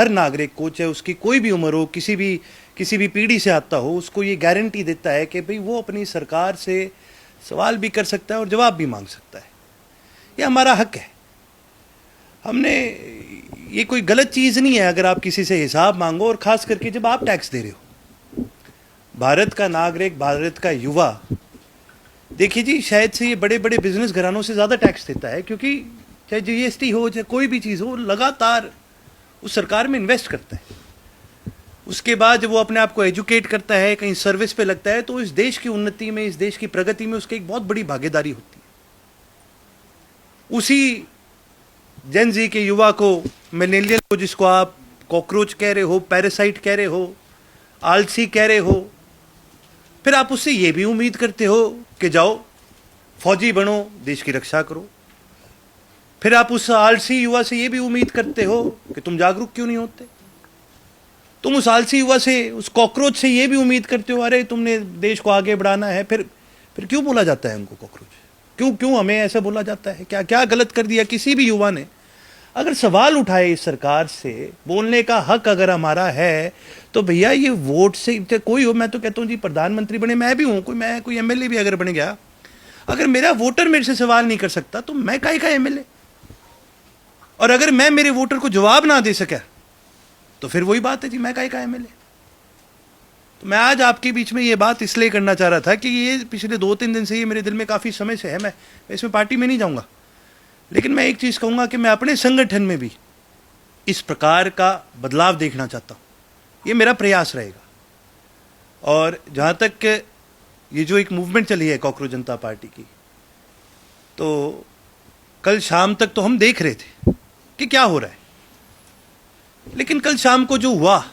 हर नागरिक को, चाहे उसकी कोई भी उम्र हो, किसी भी पीढ़ी से आता हो, उसको ये गारंटी देता है कि भाई वो अपनी सरकार से सवाल भी कर सकता है और जवाब भी मांग सकता है। ये हमारा हक है। हमने ये कोई गलत चीज़ नहीं है अगर आप किसी से हिसाब मांगो, और ख़ास करके जब आप टैक्स दे रहे हो। भारत का नागरिक, भारत का युवा, देखिए जी, शायद से ये बड़े बड़े बिजनेस घरानों से ज़्यादा टैक्स देता है, क्योंकि चाहे जीएसटी हो, चाहे कोई भी चीज़ हो, लगातार उस सरकार में इन्वेस्ट करता है। उसके बाद जब वो अपने आप को एजुकेट करता है, कहीं सर्विस पे लगता है, तो इस देश की उन्नति में, इस देश की प्रगति में उसकी एक बहुत बड़ी भागीदारी होती है। उसी जेन जी के युवा को, मिलेनियल को, जिसको आप कॉकरोच कह रहे हो, पैरासाइट कह रहे हो, आलसी कह रहे हो, फिर आप उससे ये भी उम्मीद करते हो कि जाओ फौजी बनो, देश की रक्षा करो। फिर आप उस आलसी युवा से ये भी उम्मीद करते हो कि तुम जागरूक क्यों नहीं होते। तुम उस आलसी युवा से, उस कॉकरोच से ये भी उम्मीद करते हो, अरे तुमने देश को आगे बढ़ाना है। फिर क्यों बोला जाता है उनको कॉकरोच? क्यों हमें ऐसा बोला जाता है? क्या गलत कर दिया किसी भी युवा ने? अगर सवाल उठाए इस सरकार से, बोलने का हक अगर हमारा है, तो भैया ये वोट से कोई हो, मैं तो कहता हूँ जी, प्रधानमंत्री बने, मैं भी हूँ, कोई एमएलए भी अगर बन गया, अगर मेरा वोटर मेरे से सवाल नहीं कर सकता तो मैं काहे का एमएलए? और अगर मैं मेरे वोटर को जवाब ना दे सका तो फिर वही बात है जी, मैं काहे का एमएलए? तो मैं आज आपके बीच में ये बात इसलिए करना चाह रहा था कि ये पिछले 2-3 दिन से ये मेरे दिल में काफ़ी समय से है। मैं इसमें पार्टी में नहीं जाऊँगा, लेकिन मैं एक चीज़ कहूँगा कि मैं अपने संगठन में भी इस प्रकार का बदलाव देखना चाहता हूँ। ये मेरा प्रयास रहेगा। और जहाँ तक ये जो एक मूवमेंट चली है कॉकरोच जनता पार्टी की, तो कल शाम तक तो हम देख रहे थे कि क्या हो रहा है, लेकिन कल शाम को जो हुआ,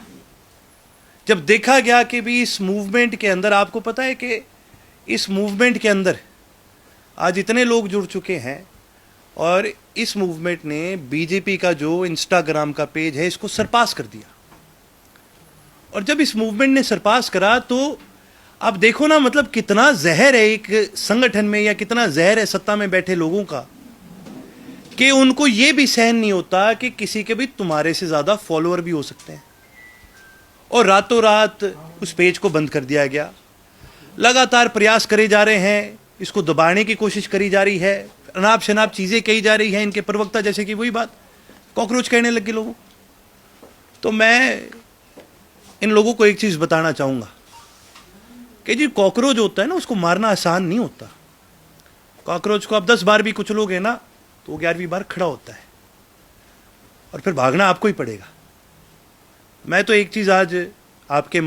जब देखा गया कि भी इस मूवमेंट के अंदर, आपको पता है कि इस मूवमेंट के अंदर आज इतने लोग जुड़ चुके हैं, और इस मूवमेंट ने बीजेपी का जो इंस्टाग्राम का पेज है इसको सरपास कर दिया। और जब इस मूवमेंट ने सरपास करा तो आप देखो ना, मतलब कितना जहर है एक संगठन में, या कितना जहर है सत्ता में बैठे लोगों का, कि उनको ये भी सहन नहीं होता कि किसी के भी तुम्हारे से ज्यादा फॉलोअर भी हो सकते हैं। और रातों रात उस पेज को बंद कर दिया गया। लगातार प्रयास करे जा रहे हैं, इसको दबाने की कोशिश करी जा रही है, अनाप शनाप चीजें कही जा रही हैं इनके प्रवक्ता, जैसे कि वही बात कॉकरोच कहने लगे लोगों। तो मैं इन लोगों को एक चीज बताना चाहूंगा कि जी, कॉकरोच होता है ना, उसको मारना आसान नहीं होता। कॉकरोच को आप 10 बार भी कुचलोगे ना, तो वो 11वीं बार खड़ा होता है, और फिर भागना आपको ही पड़ेगा। मैं तो एक चीज आज आपके